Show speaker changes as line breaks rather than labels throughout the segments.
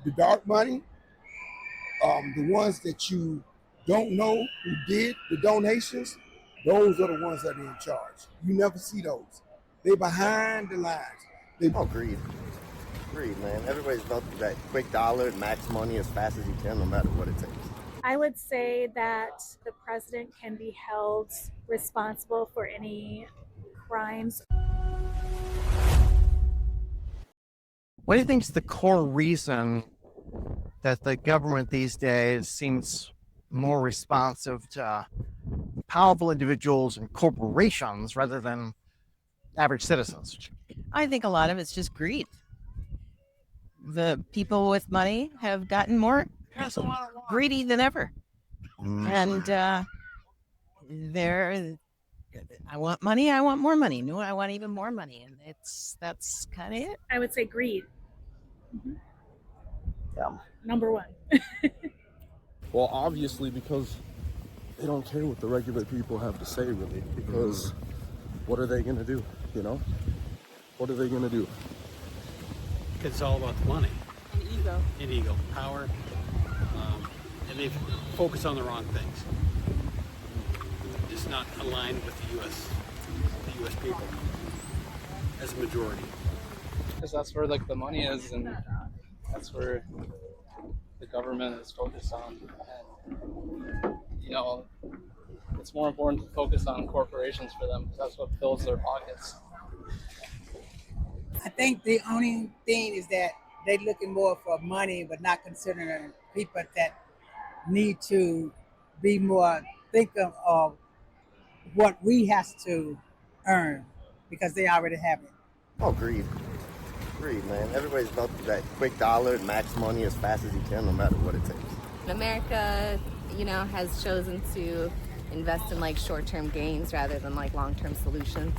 The dark money, the ones that you don't know who did the donations, those are the ones that are in charge. You never see those. They behind the lines.
Oh, greed. Greed, man. Everybody's about that quick dollar, max money as fast as you can, no matter what it takes.
I would say that the president can be held responsible for any crimes.
What do you think is the core reason that the government these days seems more responsive to powerful individuals and corporations rather than average citizens?
I think a lot of it's just greed. The people with money have gotten more greedy than ever. And I want money, I want more money. No, I want even more money. And that's kind of it.
I would say greed.
Yeah.
Number one.
Well, obviously, because they don't care what the regular people have to say, really. Because what are they going to do, you know? What are they going to do?
Because it's all about the money.
And ego.
And ego. Power. And they focus on the wrong things. Just not aligned with the U.S. people as a majority.
Because that's where like the money is, and that's where the government is focused on. And, you know, it's more important to focus on corporations for them because that's what fills their pockets.
I think the only thing is that they're looking more for money, but not considering people that need to be more thinking of what we have to earn because they already have it.
Oh, greed. Greed, man. Everybody's about that quick dollar, max money as fast as you can, no matter what it takes.
America, has chosen to invest in like short-term gains rather than like long-term solutions.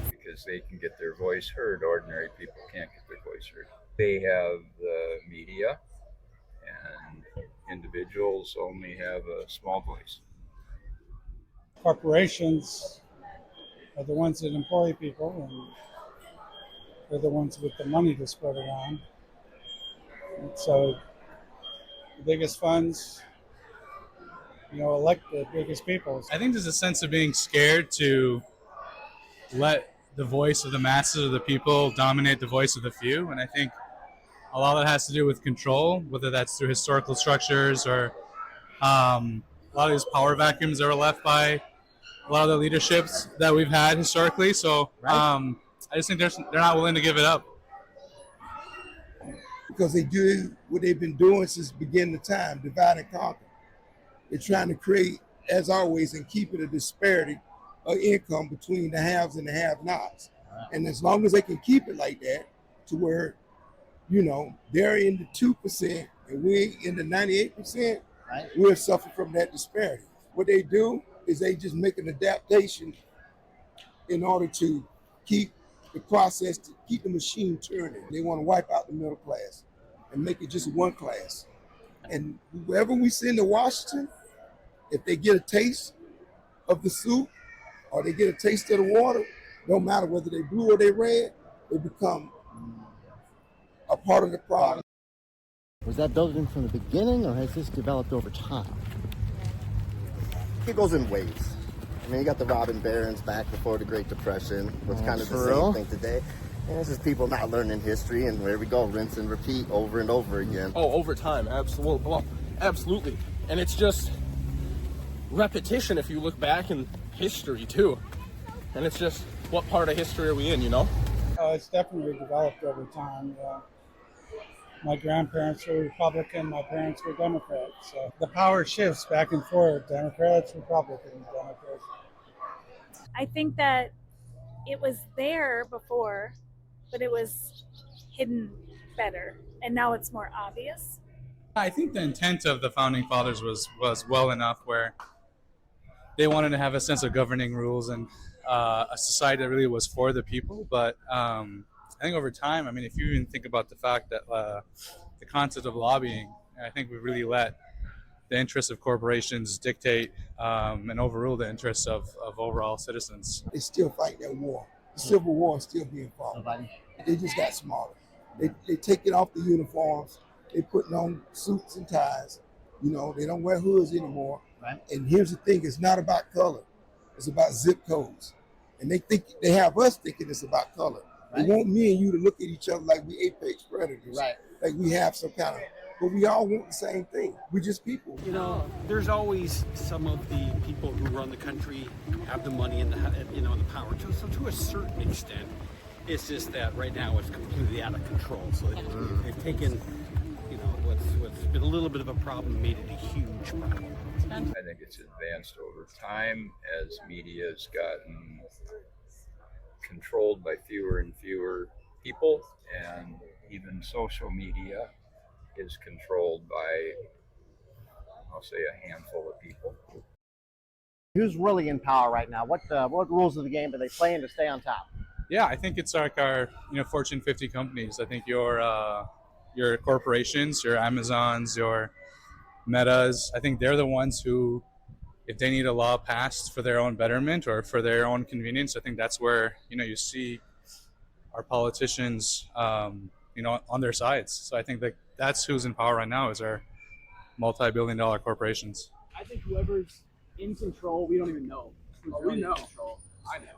Because they can get their voice heard, ordinary people can't get their voice heard. They have the media, and individuals only have a small voice.
Corporations are the ones that employ people, and they're the ones with the money to spread around. And so the biggest funds, elect the biggest people.
I think there's a sense of being scared to let the voice of the masses of the people dominate the voice of the few. And I think a lot of that has to do with control, whether that's through historical structures or a lot of these power vacuums that were left by a lot of the leaderships that we've had historically. So I just think they're not willing to give it up.
Because they do what they've been doing since the beginning of time, divide and conquer. They're trying to create, as always, and keep it a disparity of income between the haves and the have-nots. And as long as they can keep it like that, to where, they're in the 2% and we're in the 98%, we'll suffer from that disparity. What they do is they just make an adaptation in order to keep the process, to keep the machine turning. They want to wipe out the middle class and make it just one class. And whoever we send to Washington, if they get a taste of the soup or they get a taste of the water, no matter whether they blue or they red, they become a part of the problem.
Was that built in from the beginning, or has this developed over time? It goes in waves. I mean, you got the robbing barons back before the Great Depression. Was kind of the same thing today. And it's just people not learning history, and there we go, rinse and repeat over and over again.
Oh, over time, absolutely. Well, absolutely. And it's just repetition if you look back in history, too. And it's just, what part of history are we in,
It's definitely developed over time. My grandparents were Republican, my parents were Democrats. So the power shifts back and forth, Democrats, Republicans, Democrats.
I think that it was there before, but it was hidden better, and now it's more obvious.
I think the intent of the Founding Fathers was well enough where they wanted to have a sense of governing rules and a society that really was for the people. But I think over time, if you even think about the fact that the concept of lobbying, I think we really let the interests of corporations dictate and overrule the interests of overall citizens.
They still fight that war. The Civil War is still being fought. They just got smaller. They take it off the uniforms They putting on suits and ties. You know, they don't wear hoods anymore.
Right.
And here's the thing: it's not about color; it's about zip codes. And they have us thinking it's about color.
Right.
They want me and you to look at each other like we apex predators,
Right?
like we have some kind of. But we all want the same thing. We're just people.
You know, there's always some of the people who run the country have the money and the power. So to a certain extent, it's just that right now it's completely out of control. So they've taken, you know, what's been a little bit of a problem, made it a huge problem.
I think it's advanced over time as media has gotten controlled by fewer and fewer people, and even social media is controlled by, I'll say, a handful of people.
Who's really in power right now? What rules of the game are they playing to stay on top?
Yeah, I think it's like our Fortune 50 companies. I think your corporations, your Amazons, your Metas. I think they're the ones who, if they need a law passed for their own betterment or for their own convenience, I think that's where you see our politicians on their sides. So I think that's who's in power right now is our multi-billion-dollar corporations.
I think whoever's in control, we don't even know. We know. I know.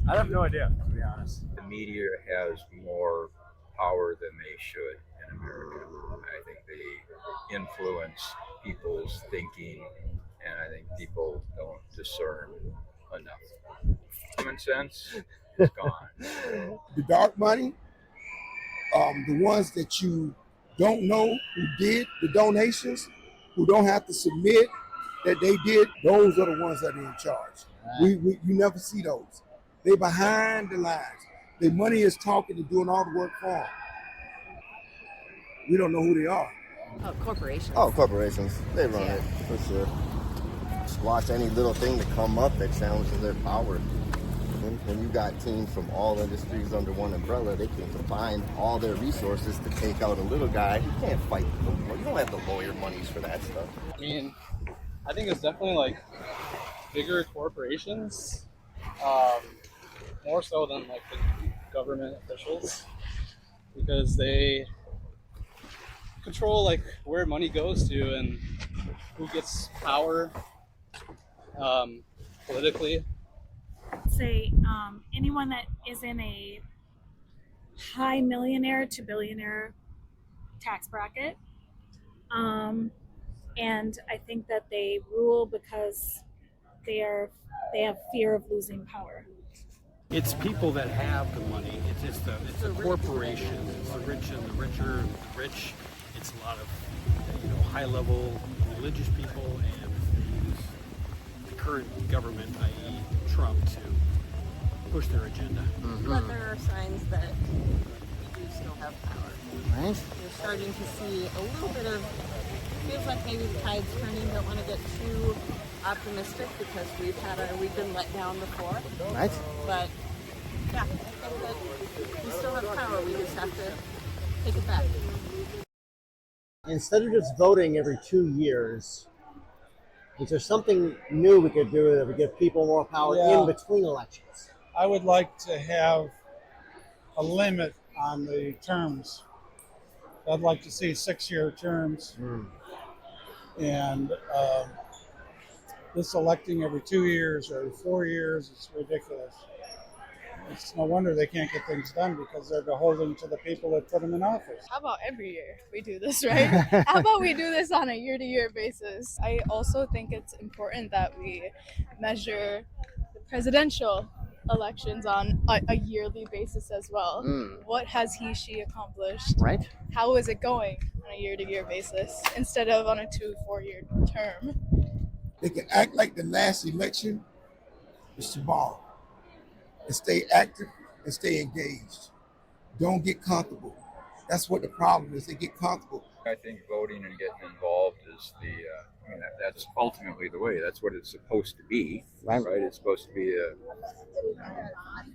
I have no idea, to be honest.
The media has more power than they should in America. I think they influence people's thinking, and I think people don't discern enough. Common sense is gone.
The dark money, the ones that you don't know who did the donations, who don't have to submit that they did, those are the ones that are in charge. You never see those. They behind the lines. Their money is talking and doing all the work for them. We don't know who they are.
Oh, corporations.
Oh, corporations. They run it, for sure. Just watch any little thing that come up that challenges their power. When you got teams from all industries under one umbrella, they can combine all their resources to take out a little guy. You can't fight the lawyer. You don't have the lawyer monies for that stuff.
I mean, I think it's definitely like bigger corporations, more so than like the government officials, because they control like where money goes to and who gets power politically.
Say anyone that is in a high millionaire to billionaire tax bracket, and I think that they rule because they have fear of losing power.
It's people that have the money. It's the corporations. It's the rich and the richer, the rich. It's a lot of high-level religious people, and they use the current government, i.e. Trump, to push their agenda.
But there are signs that we do still have power.
Right.
You're starting to see a little bit of, feels like maybe the tide's turning. Don't want to get too optimistic because we've been let down before.
Right.
But yeah, I think that we still have power. We just have to take it back.
Instead of just voting every 2 years, is there something new we could do that would give people more power in between elections?
I would like to have a limit on the terms. I'd like to see 6-year terms. And this electing every 2 years or every 4 years is ridiculous. It's no wonder they can't get things done because they're beholden to the people that put them in office.
How about every year we do this, right? How about we do this on a year-to-year basis? I also think it's important that we measure the presidential elections on a yearly basis as well. What has she accomplished?
Right.
How is it going on a year-to-year basis instead of on a 2-4 year term?
They can act like the last election is tomorrow and stay active and stay engaged. Don't get comfortable. That's what the problem is. They get comfortable.
I think voting and getting involved is that's ultimately the way. That's what it's supposed to be, right? It's supposed to be a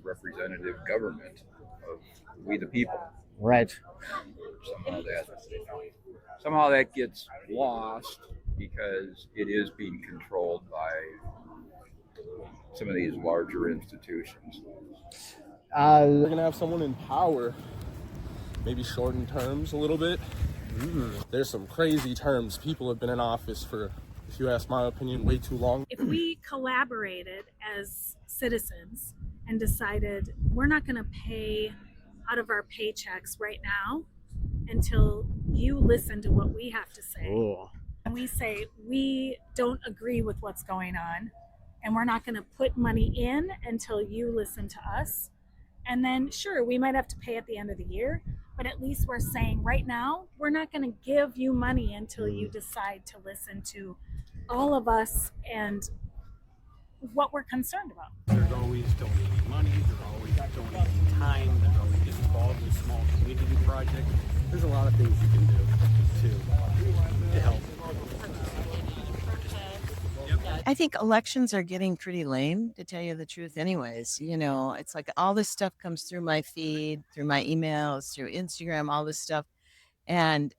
representative government of we the people.
Right.
Somehow that gets lost because it is being controlled by some of these larger institutions.
We're gonna have someone in power maybe shorten terms a little bit. There's some crazy terms. People have been in office for, if you ask my opinion, way too long.
If we collaborated as citizens and decided we're not going to pay out of our paychecks right now until you listen to what we have to say.
Ooh.
And we say we don't agree with what's going on and we're not going to put money in until you listen to us. And then sure, we might have to pay at the end of the year, but at least we're saying right now, we're not going to give you money until you decide to listen to all of us and what we're concerned about.
There's always donating money, they're always donating time, they're always getting involved in small community projects. There's a lot of things you can do to help.
I think elections are getting pretty lame, to tell you the truth, anyways. You know, it's like all this stuff comes through my feed, through my emails, through Instagram, all this stuff. And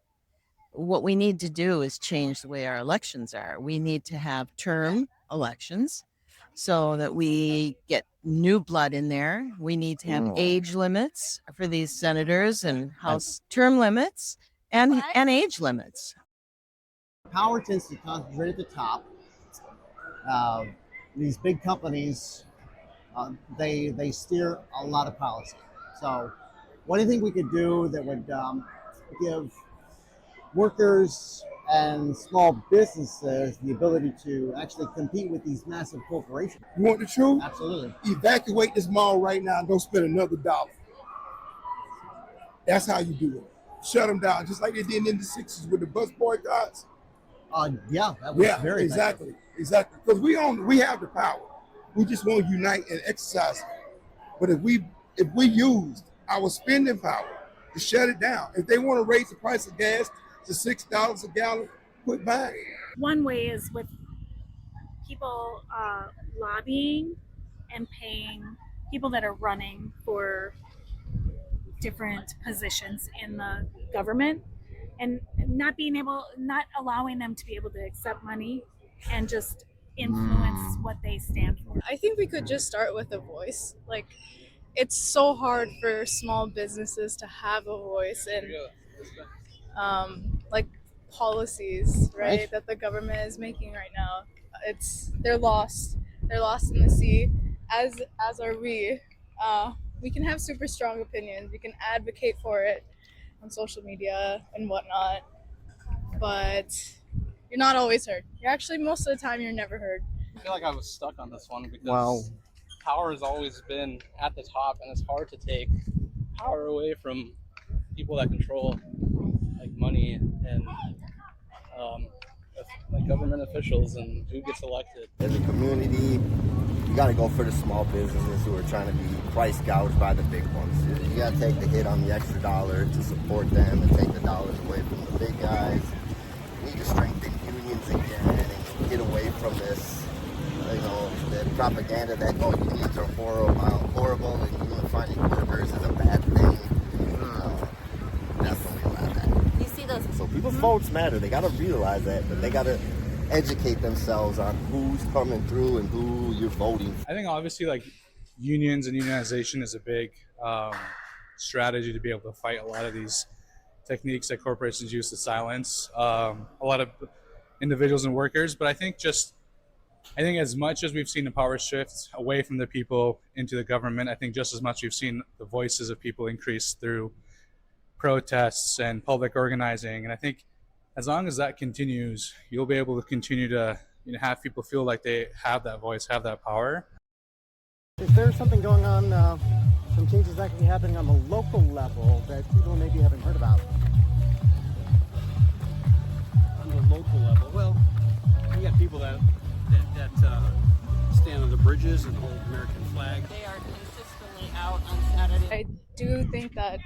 what we need to do is change the way our elections are. We need to have term elections so that we get new blood in there. We need to have age limits for these senators and House term limits and age limits.
Power tends to concentrate at the top. These big companies, they steer a lot of policy. So what do you think we could do that would give workers and small businesses the ability to actually compete with these massive corporations?
You want the truth?
Absolutely.
Evacuate this mall right now and don't spend another dollar. That's how you do it. Shut them down, just like they did in the 60s with the bus boycotts.
Yeah, that was very
exactly, exactly. Because we have the power. We just want to unite and exercise it. But if we used our spending power to shut it down, if they want to raise the price of gas to $6 a gallon, quit buying.
One way is with people lobbying and paying people that are running for different positions in the government and not allowing them to be able to accept money and just influence what they stand for.
I think we could just start with a voice. Like, it's so hard for small businesses to have a voice and like policies, right, that the government is making right now. They're lost in the sea, as are we. We can have super strong opinions, we can advocate for it on social media and whatnot, but you're not always heard. You're actually, most of the time, you're never heard.
I feel like I was stuck on this one because power has always been at the top, and it's hard to take power away from people that control like money and like government officials and who gets elected.
As a community, you got to go for the small businesses who are trying to be price gouged by the big ones. You got to take the hit on the extra dollar to support them and take the dollars away from the big guys. We need to strengthen unions again and get away from this, the propaganda that, unions are horrible and union finding workers is a bad thing. Definitely not that.
You see those?
So people's votes matter. They got to realize that, but they got to educate themselves on who's coming through and who you're voting for.
I think obviously like unions and unionization is a big strategy to be able to fight a lot of these techniques that corporations use to silence a lot of individuals and workers. But I think as much as we've seen the power shift away from the people into the government, I think just as much we've seen the voices of people increase through protests and public organizing. And I think as long as that continues, you'll be able to continue to have people feel like they have that voice, have that power.
Is there something going on, some changes that can be happening on the local level that people maybe haven't heard about?
On the local level, well, you got people that stand on the bridges and hold American flag.
They are consistently out on Saturday.
I do think that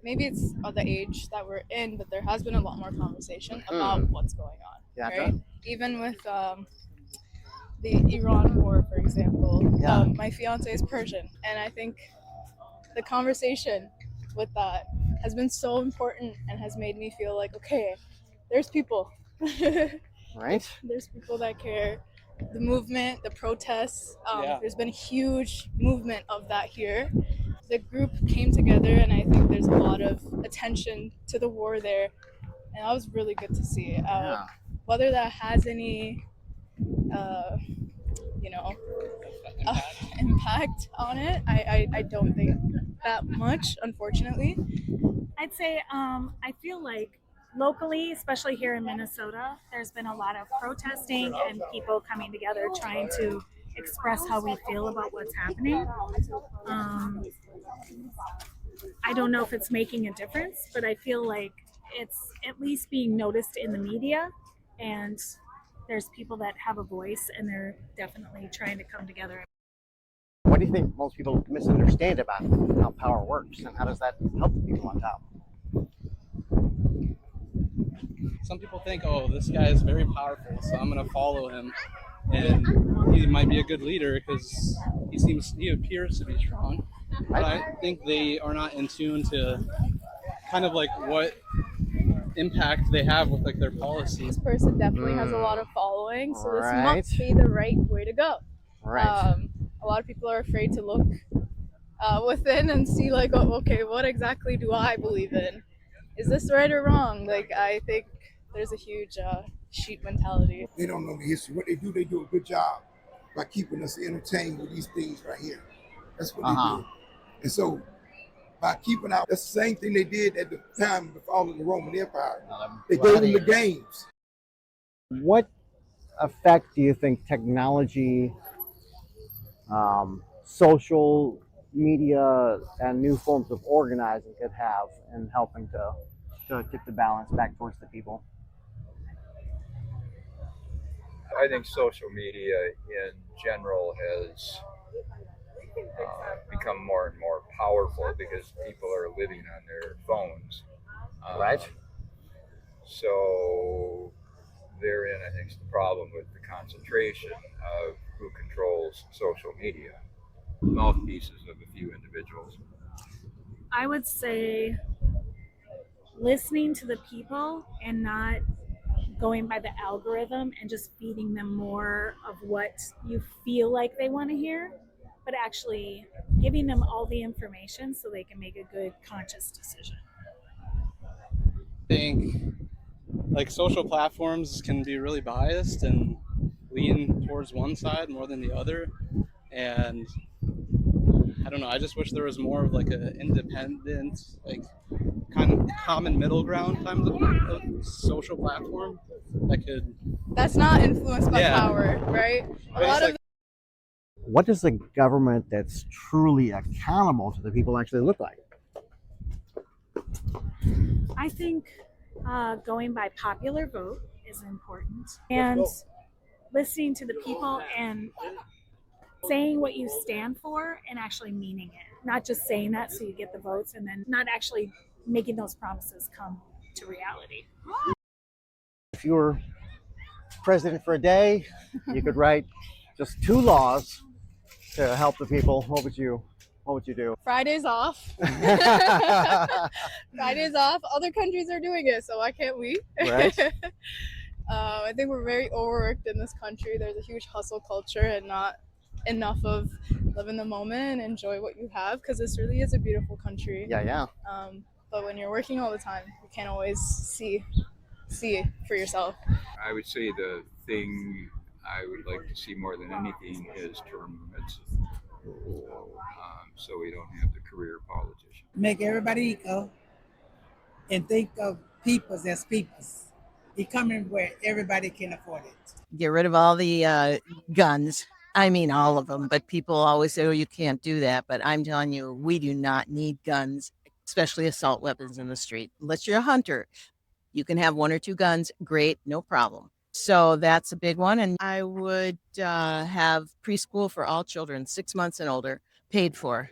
maybe it's the age that we're in, but there has been a lot more conversation about what's going on.
Yeah,
right? Even with the Iran war, for example. My fiance is Persian, and I think the conversation with that has been so important and has made me feel like, okay, there's people.
Right?
There's people that care. The movement, the protests, there's been a huge movement of that here. the group came together, and I think there's a lot of attention to the war there, and that was really good to see. Whether that has any, you know, impact on it, I don't think that much, unfortunately.
I'd say I feel like locally, especially here in Minnesota, there's been a lot of protesting and people coming together trying to express how we feel about what's happening. I don't know if it's making a difference, but I feel like it's at least being noticed in the media, and there's people that have a voice and they're definitely trying to come together.
What do you think most people misunderstand about how power works, and how does that help the people on top?
Some people think, oh, this guy is very powerful, so I'm going to follow him, and he might be a good leader because he appears to be strong. But I think they are not in tune to kind of like what impact they have with like their policies.
This person definitely has a lot of following, so this
Right.
must be the right way to go.
Right.
A lot of people are afraid to look within and see like, oh, okay, what exactly do I believe in? Is this right or wrong? Like, I think there's a huge sheep mentality.
They don't know the history. What they do a good job by keeping us entertained with these things right here. That's what they do. And so by keeping out, that's the same thing they did at the time of the fall of the Roman Empire. They gave them the games.
What effect do you think technology, social media, and new forms of organizing could have in helping to get the balance back towards the people?
I think social media in general has become more and more powerful because people are living on their phones.
Right.
So therein, I think, is the problem with the concentration of who controls social media. Mouthpieces of a few individuals.
I would say listening to the people and not going by the algorithm and just feeding them more of what you feel like they want to hear, but actually giving them all the information so they can make a good conscious decision.
I think like social platforms can be really biased and lean towards one side more than the other, and I don't know, I just wish there was more of like an independent, like kind of common middle ground kind of social platform that could
That's not influenced by power, right? A lot of
What does a government that's truly accountable to the people actually look like?
I think going by popular vote is important, and listening to the people and saying what you stand for and actually meaning it, not just saying that so you get the votes and then not actually making those promises come to reality.
If you were president for a day, you could write just 2 laws to help the people. What would you do?
Fridays off. Fridays off. Other countries are doing it, so why can't we?
Right.
I think we're very overworked in this country. There's a huge hustle culture and not enough of live in the moment and enjoy what you have, because this really is a beautiful country.
Yeah.
But when you're working all the time, you can't always see it for yourself.
I would say the thing I would like to see more than anything is term limits, so we don't have the career politician.
Make everybody equal and think of peoples as peoples. Becoming where everybody can afford it.
Get rid of all the guns. I mean, all of them, but people always say, oh, you can't do that. But I'm telling you, we do not need guns, especially assault weapons in the street. Unless you're a hunter, you can have 1 or 2 guns. Great, no problem. So that's a big one. And I would have preschool for all children, 6 months and older, paid for.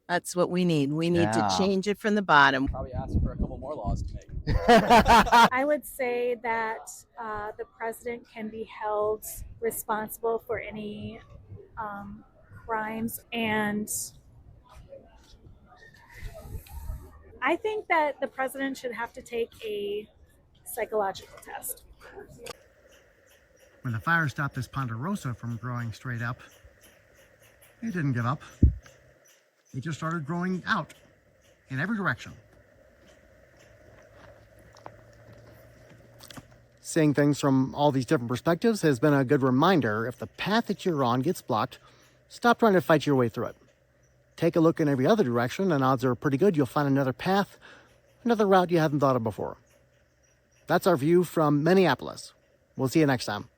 That's what we need. We need to change it from the bottom.
Probably ask for a couple more laws to make.
I would say that the president can be held responsible for any crimes, and I think that the president should have to take a psychological test.
When the fire stopped this ponderosa from growing straight up, it didn't give up. it just started growing out in every direction. Seeing things from all these different perspectives has been a good reminder. If the path that you're on gets blocked, stop trying to fight your way through it. Take a look in every other direction, and odds are pretty good you'll find another path, another route you haven't thought of before. That's our view from Minneapolis. We'll see you next time.